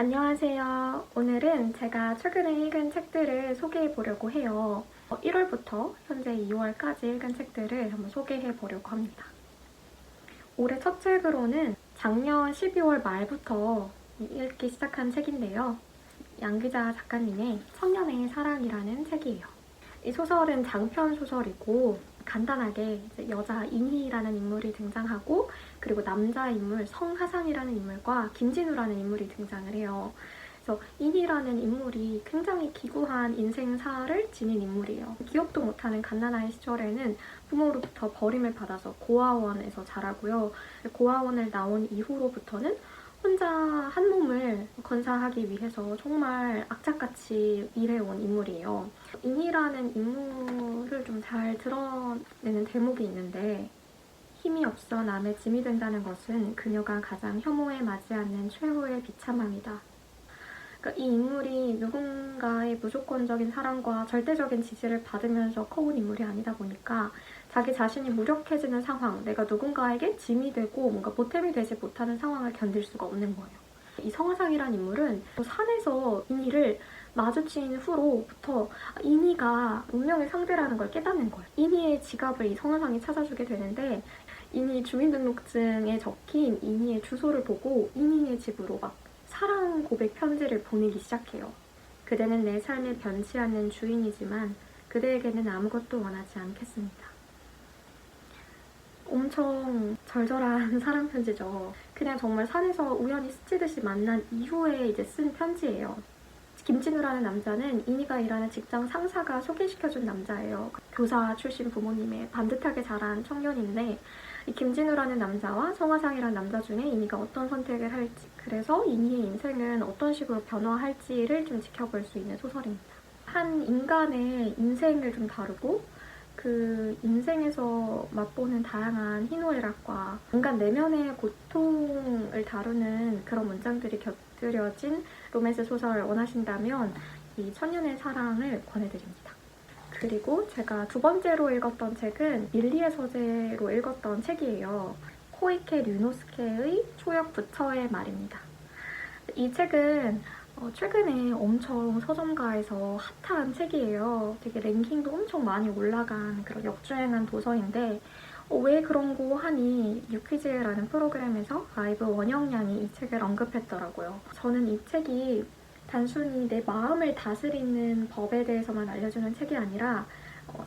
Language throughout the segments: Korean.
안녕하세요. 오늘은 제가 최근에 읽은 책들을 소개해 보려고 해요. 1월부터 현재 2월까지 읽은 책들을 한번 소개해 보려고 합니다. 올해 첫 책으로는 작년 12월 말부터 읽기 시작한 책인데요. 양기자 작가님의 천년의 사랑이라는 책이에요. 이 소설은 장편 소설이고 간단하게 여자 인희라는 인물이 등장하고 그리고 남자 인물 성하상이라는 인물과 김진우라는 인물이 등장을 해요. 그래서 인희라는 인물이 굉장히 기구한 인생사를 지닌 인물이에요. 기억도 못하는 갓난아이 시절에는 부모로부터 버림을 받아서 고아원에서 자라고요. 고아원을 나온 이후로부터는 혼자 한 몸을 건사하기 위해서 정말 악착같이 일해온 인물이에요. 인희라는 인물을 좀 잘 드러내는 대목이 있는데 힘이 없어 남의 짐이 된다는 것은 그녀가 가장 혐오에 맞지 않는 최후의 비참함이다. 그러니까 이 인물이 누군가의 무조건적인 사랑과 절대적인 지지를 받으면서 커온 인물이 아니다 보니까 자기 자신이 무력해지는 상황, 내가 누군가에게 짐이 되고 뭔가 보탬이 되지 못하는 상황을 견딜 수가 없는 거예요. 이 성하상이란 인물은 산에서 인희를 마주친 후로부터 인희가 운명의 상대라는 걸 깨닫는 거예요. 인희의 지갑을 이 성하상이 찾아주게 되는데 인희 주민등록증에 적힌 인희의 주소를 보고 인희의 집으로 막 사랑 고백 편지를 보내기 시작해요. 그대는 내 삶에 변치 않는 주인이지만 그대에게는 아무것도 원하지 않겠습니다. 엄청 절절한 사랑 편지죠. 그냥 정말 산에서 우연히 스치듯이 만난 이후에 이제 쓴 편지예요. 김진우라는 남자는 인희가 일하는 직장 상사가 소개시켜준 남자예요. 교사 출신 부모님의 반듯하게 자란 청년인데 이 김진우라는 남자와 성하상이라는 남자 중에 인희가 어떤 선택을 할지, 그래서 인희의 인생은 어떤 식으로 변화할지를 좀 지켜볼 수 있는 소설입니다. 한 인간의 인생을 좀 다루고 그 인생에서 맛보는 다양한 희노애락과 인간 내면의 고통을 다루는 그런 문장들이 곁들여진 로맨스 소설을 원하신다면 이 천년의 사랑을 권해드립니다. 그리고 제가 두 번째로 읽었던 책은 밀리의 서재로 읽었던 책이에요. 코이케 류노스케의 초역 부처의 말입니다. 이 책은 최근에 엄청 서점가에서 핫한 책이에요. 되게 랭킹도 엄청 많이 올라간 그런 역주행한 도서인데 왜 그런 거 하니 뉴퀴즈라는 프로그램에서 라이브 원영양이 이 책을 언급했더라고요. 저는 이 책이 단순히 내 마음을 다스리는 법에 대해서만 알려주는 책이 아니라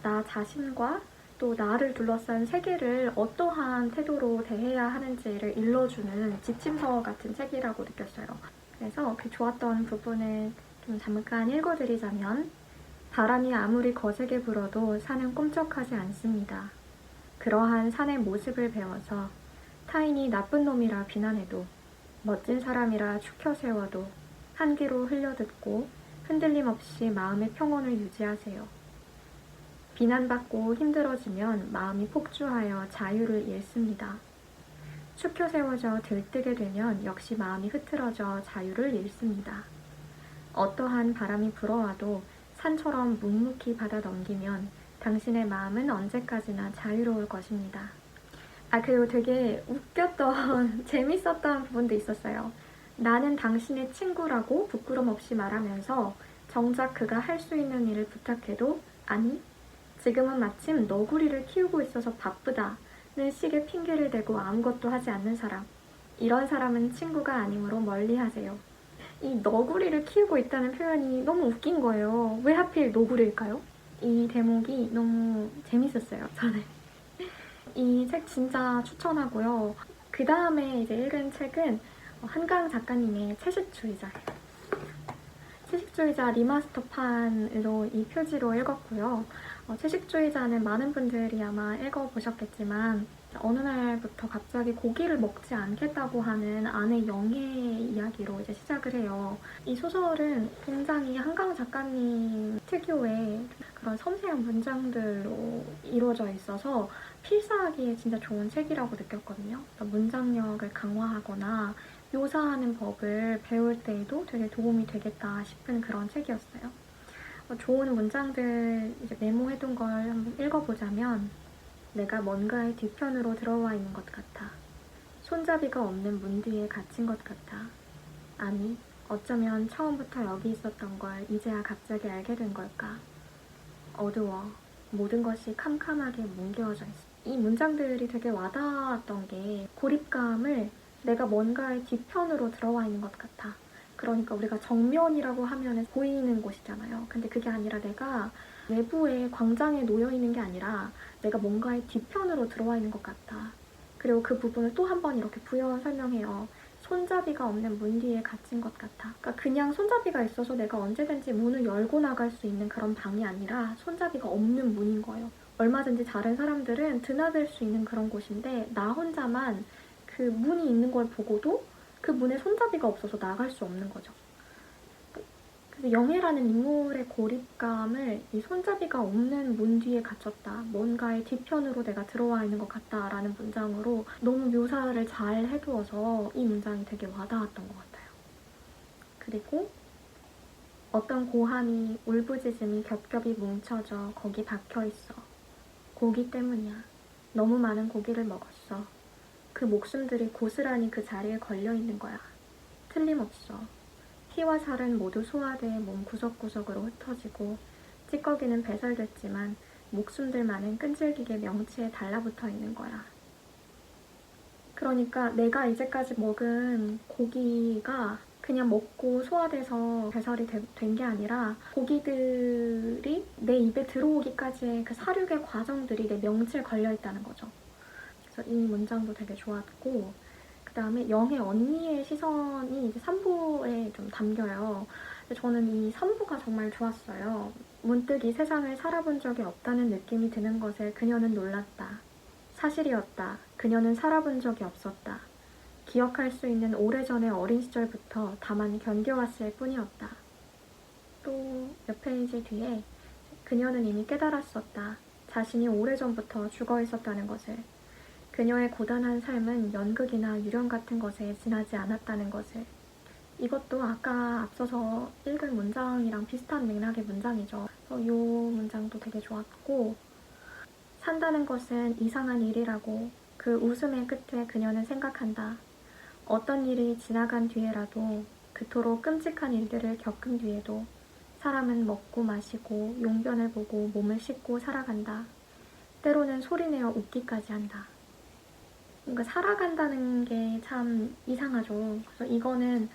나 자신과 또 나를 둘러싼 세계를 어떠한 태도로 대해야 하는지를 일러주는 지침서 같은 책이라고 느꼈어요. 그래서 그 좋았던 부분을 좀 잠깐 읽어드리자면 바람이 아무리 거세게 불어도 산은 꿈쩍하지 않습니다. 그러한 산의 모습을 배워서 타인이 나쁜 놈이라 비난해도 멋진 사람이라 축혀 세워도 한 귀로 흘려듣고 흔들림 없이 마음의 평온을 유지하세요. 비난받고 힘들어지면 마음이 폭주하여 자유를 잃습니다. 축혀 세워져 들뜨게 되면 역시 마음이 흐트러져 자유를 잃습니다. 어떠한 바람이 불어와도 산처럼 묵묵히 받아 넘기면 당신의 마음은 언제까지나 자유로울 것입니다. 그리고 되게 웃겼던, 재밌었던 부분도 있었어요. 나는 당신의 친구라고 부끄럼 없이 말하면서 정작 그가 할 수 있는 일을 부탁해도 아니, 지금은 마침 너구리를 키우고 있어서 바쁘다. 는 식의 핑계를 대고 아무것도 하지 않는 사람. 이런 사람은 친구가 아니므로 멀리하세요. 이 너구리를 키우고 있다는 표현이 너무 웃긴 거예요. 왜 하필 너구리일까요? 이 대목이 너무 재밌었어요, 저는. 이 책 진짜 추천하고요. 그 다음에 이제 읽은 책은 한강 작가님의 채식주의자예요. 채식주의자 리마스터판으로 이 표지로 읽었고요. 채식주의자는 많은 분들이 아마 읽어보셨겠지만 어느 날부터 갑자기 고기를 먹지 않겠다고 하는 아내 영애의 이야기로 이제 시작을 해요. 이 소설은 굉장히 한강 작가님 특유의 그런 섬세한 문장들로 이루어져 있어서 필사하기에 진짜 좋은 책이라고 느꼈거든요. 문장력을 강화하거나 묘사하는 법을 배울 때에도 되게 도움이 되겠다 싶은 그런 책이었어요. 좋은 문장들 이제 메모해둔 걸 한번 읽어보자면 내가 뭔가의 뒤편으로 들어와 있는 것 같아. 손잡이가 없는 문 뒤에 갇힌 것 같아. 아니, 어쩌면 처음부터 여기 있었던 걸 이제야 갑자기 알게 된 걸까? 어두워. 모든 것이 캄캄하게 뭉개어져 있어. 이 문장들이 되게 와닿았던 게 고립감을 내가 뭔가의 뒤편으로 들어와 있는 것 같아. 그러니까 우리가 정면이라고 하면 보이는 곳이잖아요. 근데 그게 아니라 내가 외부의 광장에 놓여 있는 게 아니라 내가 뭔가의 뒤편으로 들어와 있는 것 같다. 그리고 그 부분을 또 한 번 이렇게 부여 설명해요. 손잡이가 없는 문 뒤에 갇힌 것 같아. 그러니까 그냥 손잡이가 있어서 내가 언제든지 문을 열고 나갈 수 있는 그런 방이 아니라 손잡이가 없는 문인 거예요. 얼마든지 다른 사람들은 드나들 수 있는 그런 곳인데 나 혼자만 그 문이 있는 걸 보고도 그 문에 손잡이가 없어서 나갈 수 없는 거죠. 그래서 영애라는 인물의 고립감을 이 손잡이가 없는 문 뒤에 갇혔다. 뭔가의 뒤편으로 내가 들어와 있는 것 같다라는 문장으로 너무 묘사를 잘 해두어서 이 문장이 되게 와닿았던 것 같아요. 그리고 어떤 고함이 울부짖음이 겹겹이 뭉쳐져 거기 박혀있어. 고기 때문이야. 너무 많은 고기를 먹었어. 그 목숨들이 고스란히 그 자리에 걸려있는 거야. 틀림없어. 피와 살은 모두 소화돼 몸 구석구석으로 흩어지고 찌꺼기는 배설됐지만 목숨들만은 끈질기게 명치에 달라붙어 있는 거야. 그러니까 내가 이제까지 먹은 고기가 그냥 먹고 소화돼서 배설이 된 게 아니라 고기들이 내 입에 들어오기까지의 그 사륙의 과정들이 내 명치에 걸려있다는 거죠. 그래서 이 문장도 되게 좋았고 그 다음에 영애 언니의 시선이 이제 3부에 좀 담겨요. 저는 이 3부가 정말 좋았어요. 문득 이 세상을 살아본 적이 없다는 느낌이 드는 것에 그녀는 놀랐다. 사실이었다. 그녀는 살아본 적이 없었다. 기억할 수 있는 오래전의 어린 시절부터 다만 견뎌왔을 뿐이었다. 또 몇 페이지 뒤에 그녀는 이미 깨달았었다. 자신이 오래전부터 죽어 있었다는 것을. 그녀의 고단한 삶은 연극이나 유령 같은 것에 지나지 않았다는 것을. 이것도 아까 앞서서 읽은 문장이랑 비슷한 맥락의 문장이죠. 그래서 이 문장도 되게 좋았고 산다는 것은 이상한 일이라고 그 웃음의 끝에 그녀는 생각한다. 어떤 일이 지나간 뒤에라도 그토록 끔찍한 일들을 겪은 뒤에도 사람은 먹고 마시고 용변을 보고 몸을 씻고 살아간다. 때로는 소리내어 웃기까지 한다. 뭔가 살아간다는 게 참 이상하죠. 그래서 이거는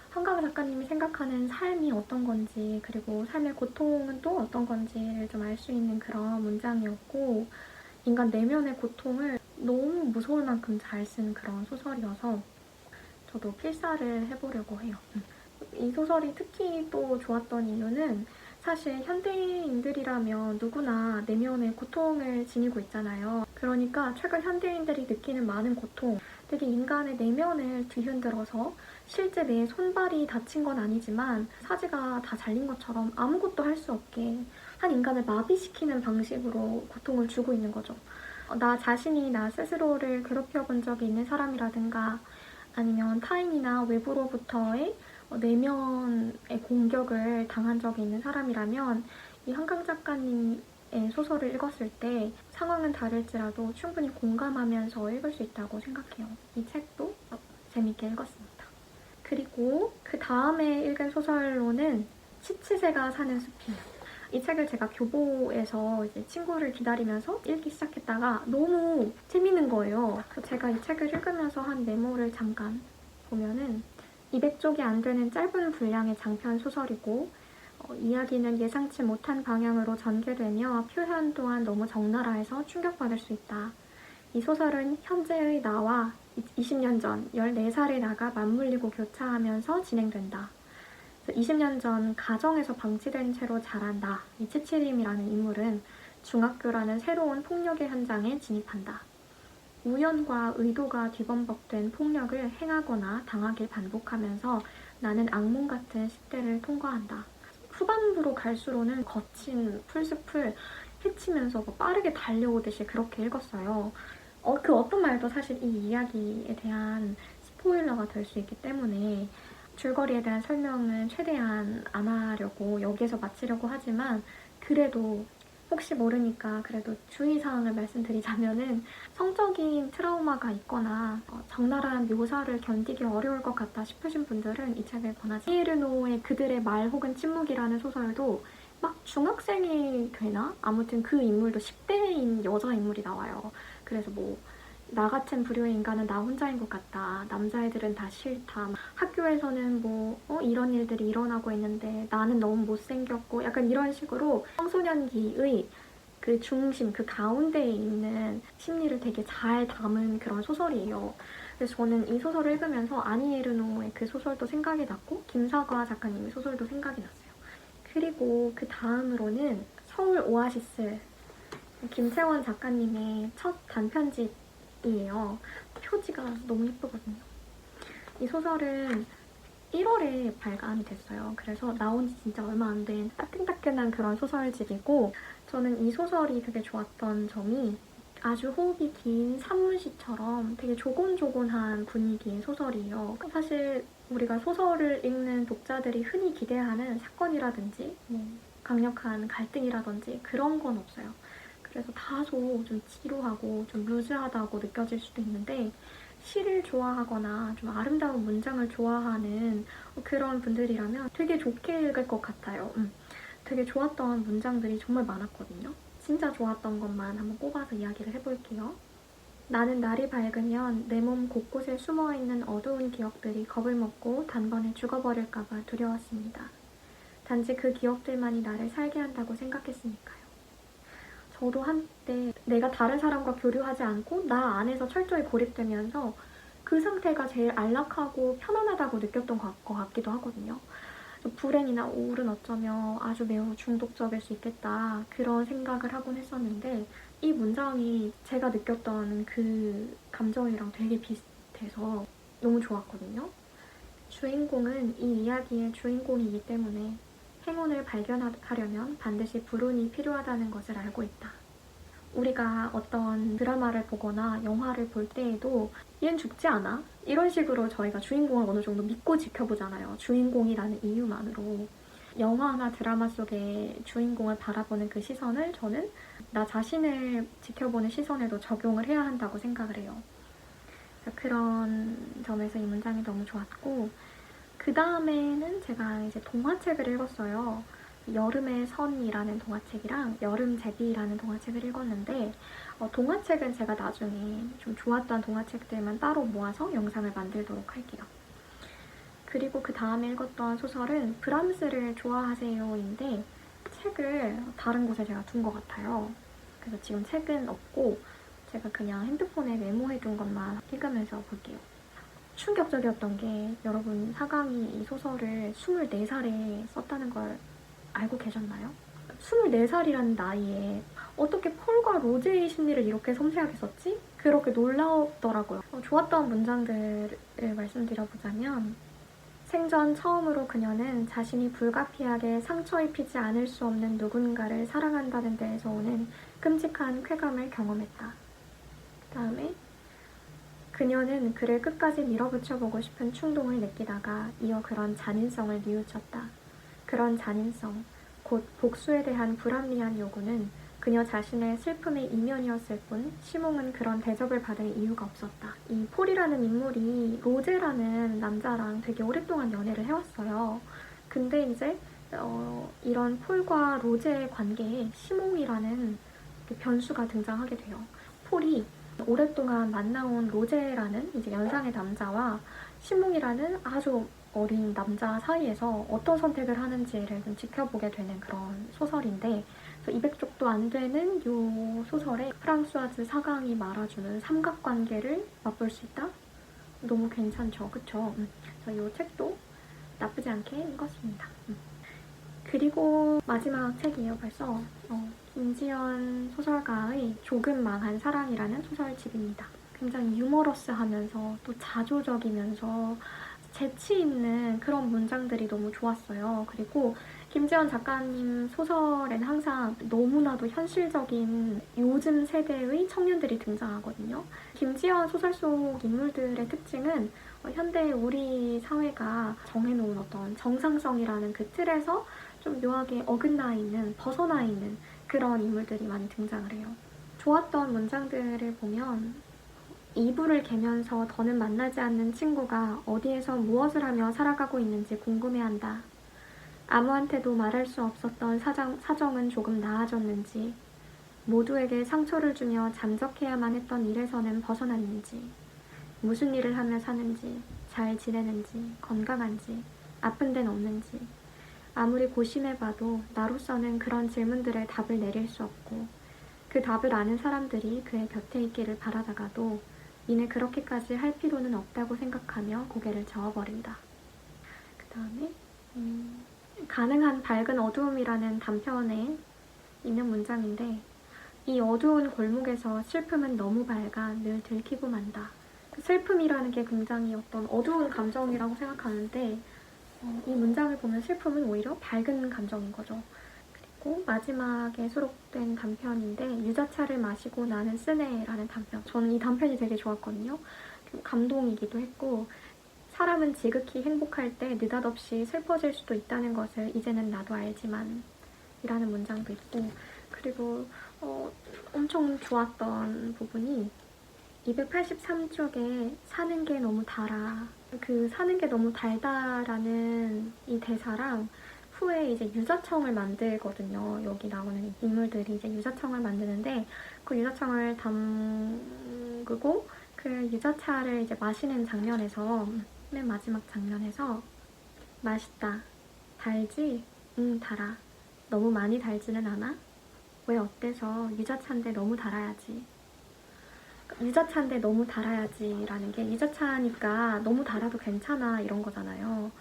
한강 작가님이 생각하는 삶이 어떤 건지 그리고 삶의 고통은 또 어떤 건지를 좀 알 수 있는 그런 문장이었고 인간 내면의 고통을 너무 무서울 만큼 잘 쓴 그런 소설이어서 저도 필사를 해보려고 해요. 이 소설이 특히 또 좋았던 이유는 사실 현대인들이라면 누구나 내면의 고통을 지니고 있잖아요. 그러니까 최근 현대인들이 느끼는 많은 고통, 되게 인간의 내면을 뒤흔들어서 실제 내 손발이 다친 건 아니지만 사지가 다 잘린 것처럼 아무것도 할 수 없게 한 인간을 마비시키는 방식으로 고통을 주고 있는 거죠. 나 자신이 나 스스로를 괴롭혀 본 적이 있는 사람이라든가 아니면 타인이나 외부로부터의 내면의 공격을 당한 적이 있는 사람이라면 이 한강 작가님의 소설을 읽었을 때 상황은 다를지라도 충분히 공감하면서 읽을 수 있다고 생각해요. 이 책도 재밌게 읽었습니다. 그리고 그 다음에 읽은 소설로는 치치새가 사는 숲이에요. 이 책을 제가 교보에서 이제 친구를 기다리면서 읽기 시작했다가 너무 재밌는 거예요. 그래서 제가 이 책을 읽으면서 한 메모를 잠깐 보면은 200쪽이 안 되는 짧은 분량의 장편 소설이고 이야기는 예상치 못한 방향으로 전개되며 표현 또한 너무 적나라해서 충격받을 수 있다. 이 소설은 현재의 나와 20년 전 14살의 나가 맞물리고 교차하면서 진행된다. 20년 전 가정에서 방치된 채로 자란 나, 이 치치림이라는 인물은 중학교라는 새로운 폭력의 현장에 진입한다. 우연과 의도가 뒤범벅된 폭력을 행하거나 당하길 반복하면서 나는 악몽 같은 10대를 통과한다. 후반부로 갈수록은 거친 풀숲을 헤치면서 빠르게 달려오듯이 그렇게 읽었어요. 그 어떤 말도 사실 이 이야기에 대한 스포일러가 될 수 있기 때문에 줄거리에 대한 설명은 최대한 안 하려고 여기에서 마치려고 하지만 그래도 혹시 모르니까 그래도 주의사항을 말씀드리자면은 성적인 트라우마가 있거나 적나라한 묘사를 견디기 어려울 것 같다 싶으신 분들은 이 책을 권하지. 이에르노의 그들의 말 혹은 침묵이라는 소설도 막 중학생이 되나? 아무튼 그 인물도 10대인 여자 인물이 나와요. 그래서 뭐 나 같은 불효의 인간은 나 혼자인 것 같다. 남자애들은 다 싫다. 학교에서는 뭐 이런 일들이 일어나고 있는데 나는 너무 못생겼고 약간 이런 식으로 청소년기의 그 중심, 그 가운데에 있는 심리를 되게 잘 담은 그런 소설이에요. 그래서 저는 이 소설을 읽으면서 아니 에르노의 그 소설도 생각이 났고 김사과 작가님의 소설도 생각이 났어요. 그리고 그 다음으로는 서울 오아시스 김채원 작가님의 첫 단편집이에요. 표지가 너무 예쁘거든요. 이 소설은 1월에 발간이 됐어요. 그래서 나온 지 진짜 얼마 안 된 따끈따끈한 그런 소설집이고 저는 이 소설이 되게 좋았던 점이 아주 호흡이 긴 산문시처럼 되게 조곤조곤한 분위기의 소설이에요. 사실 우리가 소설을 읽는 독자들이 흔히 기대하는 사건이라든지 강력한 갈등이라든지 그런 건 없어요. 그래서 다소 좀 지루하고 좀 루즈하다고 느껴질 수도 있는데 시를 좋아하거나 좀 아름다운 문장을 좋아하는 그런 분들이라면 되게 좋게 읽을 것 같아요. 되게 좋았던 문장들이 정말 많았거든요. 진짜 좋았던 것만 한번 꼽아서 이야기를 해볼게요. 나는 날이 밝으면 내 몸 곳곳에 숨어있는 어두운 기억들이 겁을 먹고 단번에 죽어버릴까봐 두려웠습니다. 단지 그 기억들만이 나를 살게 한다고 생각했으니까요. 저도 한때 내가 다른 사람과 교류하지 않고 나 안에서 철저히 고립되면서 그 상태가 제일 안락하고 편안하다고 느꼈던 것 같기도 하거든요. 불행이나 우울은 어쩌면 아주 매우 중독적일 수 있겠다 그런 생각을 하곤 했었는데 이 문장이 제가 느꼈던 그 감정이랑 되게 비슷해서 너무 좋았거든요. 주인공은 이 이야기의 주인공이기 때문에 행운을 발견하려면 반드시 불운이 필요하다는 것을 알고 있다. 우리가 어떤 드라마를 보거나 영화를 볼 때에도 얘는 죽지 않아? 이런 식으로 저희가 주인공을 어느 정도 믿고 지켜보잖아요. 주인공이라는 이유만으로. 영화나 드라마 속의 주인공을 바라보는 그 시선을 저는 나 자신을 지켜보는 시선에도 적용을 해야 한다고 생각을 해요. 그런 점에서 이 문장이 너무 좋았고 그 다음에는 제가 이제 동화책을 읽었어요. 여름의 선이라는 동화책이랑 여름제비라는 동화책을 읽었는데 동화책은 제가 나중에 좀 좋았던 동화책들만 따로 모아서 영상을 만들도록 할게요. 그리고 그 다음에 읽었던 소설은 브람스를 좋아하세요인데 책을 다른 곳에 제가 둔 것 같아요. 그래서 지금 책은 없고 제가 그냥 핸드폰에 메모해둔 것만 읽으면서 볼게요. 충격적이었던 게 여러분 사강이 이 소설을 24살에 썼다는 걸 알고 계셨나요? 24살이라는 나이에 어떻게 폴과 로제의 심리를 이렇게 섬세하게 썼지? 그렇게 놀라웠더라고요. 좋았던 문장들을 말씀드려보자면 생전 처음으로 그녀는 자신이 불가피하게 상처 입히지 않을 수 없는 누군가를 사랑한다는 데에서 오는 끔찍한 쾌감을 경험했다. 그 다음에 그녀는 그를 끝까지 밀어붙여보고 싶은 충동을 느끼다가 이어 그런 잔인성을 뉘우쳤다. 그런 잔인성, 곧 복수에 대한 불합리한 요구는 그녀 자신의 슬픔의 이면이었을 뿐 시몽은 그런 대접을 받을 이유가 없었다. 이 폴이라는 인물이 로제라는 남자랑 되게 오랫동안 연애를 해왔어요. 근데 이제 이런 폴과 로제의 관계에 시몽이라는 변수가 등장하게 돼요. 폴이 오랫동안 만나온 로제라는 이제 연상의 남자와 시몽이라는 아주 어린 남자 사이에서 어떤 선택을 하는지를 좀 지켜보게 되는 그런 소설인데 200쪽도 안 되는 이 소설에 프랑수아즈 사강이 말아주는 삼각관계를 맛볼 수 있다? 너무 괜찮죠, 그쵸? 그래서 이 책도 나쁘지 않게 읽었습니다. 그리고 마지막 책이에요, 벌써. 김지연 소설가의 조금 망한 사랑이라는 소설집입니다. 굉장히 유머러스하면서 또 자조적이면서 재치 있는 그런 문장들이 너무 좋았어요. 그리고 김지연 작가님 소설에는 항상 너무나도 현실적인 요즘 세대의 청년들이 등장하거든요. 김지연 소설 속 인물들의 특징은 현대 우리 사회가 정해놓은 어떤 정상성이라는 그 틀에서 좀 묘하게 어긋나 있는, 벗어나 있는 그런 인물들이 많이 등장을 해요. 좋았던 문장들을 보면 이불을 개면서 더는 만나지 않는 친구가 어디에서 무엇을 하며 살아가고 있는지 궁금해한다. 아무한테도 말할 수 없었던 사정은 조금 나아졌는지, 모두에게 상처를 주며 잠적해야만 했던 일에서는 벗어났는지, 무슨 일을 하며 사는지, 잘 지내는지, 건강한지, 아픈 데는 없는지, 아무리 고심해봐도 나로서는 그런 질문들에 답을 내릴 수 없고, 그 답을 아는 사람들이 그의 곁에 있기를 바라다가도 이내 그렇게까지 할 필요는 없다고 생각하며 고개를 저어버린다. 그 다음에 가능한 밝은 어두움이라는 단편에 있는 문장인데, 이 어두운 골목에서 슬픔은 너무 밝아 늘 들키고 만다. 슬픔이라는 게 굉장히 어떤 어두운 감정이라고 생각하는데, 이 문장을 보면 슬픔은 오히려 밝은 감정인 거죠. 그리고 마지막에 수록된 단편인데, 유자차를 마시고 나는 쓰네라는 단편. 저는 이 단편이 되게 좋았거든요. 감동이기도 했고, 사람은 지극히 행복할 때 느닷없이 슬퍼질 수도 있다는 것을 이제는 나도 알지만 이라는 문장도 있고, 그리고 엄청 좋았던 부분이 283쪽에 사는 게 너무 달아. 그 사는 게 너무 달다라는 이 대사랑 후에 이제 유자청을 만들거든요. 여기 나오는 인물들이 이제 유자청을 만드는데, 그 유자청을 담그고 그 유자차를 이제 마시는 장면에서, 맨 마지막 장면에서 맛있다. 달지? 응, 달아. 너무 많이 달지는 않아? 왜 어때서? 유자차인데 너무 달아야지. 유자차인데 너무 달아야지 라는 게, 유자차니까 너무 달아도 괜찮아 이런 거잖아요.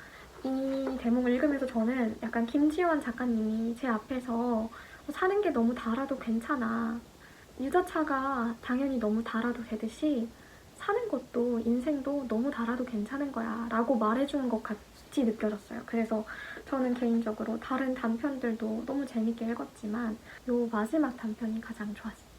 이 대목을 읽으면서 저는 약간 김지원 작가님이 제 앞에서 사는 게 너무 달아도 괜찮아, 유자차가 당연히 너무 달아도 되듯이 사는 것도, 인생도 너무 달아도 괜찮은 거야 라고 말해주는 것 같이 느껴졌어요. 그래서 저는 개인적으로 다른 단편들도 너무 재밌게 읽었지만 이 마지막 단편이 가장 좋았어요.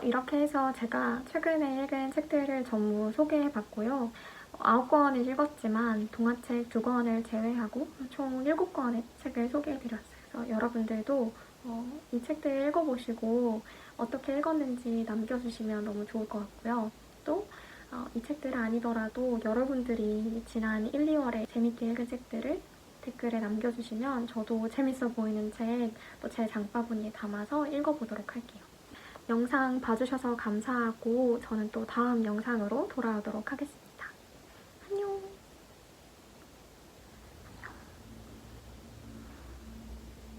이렇게 해서 제가 최근에 읽은 책들을 전부 소개해봤고요. 9권을 읽었지만 동화책 2권을 제외하고 총 7권의 책을 소개해드렸어요. 그래서 여러분들도 이 책들 읽어보시고 어떻게 읽었는지 남겨주시면 너무 좋을 것 같고요. 또 이 책들은 아니더라도 여러분들이 지난 1, 2월에 재밌게 읽은 책들을 댓글에 남겨주시면 저도 재밌어 보이는 책 또 제 장바구니에 담아서 읽어보도록 할게요. 영상 봐주셔서 감사하고 저는 또 다음 영상으로 돌아오도록 하겠습니다.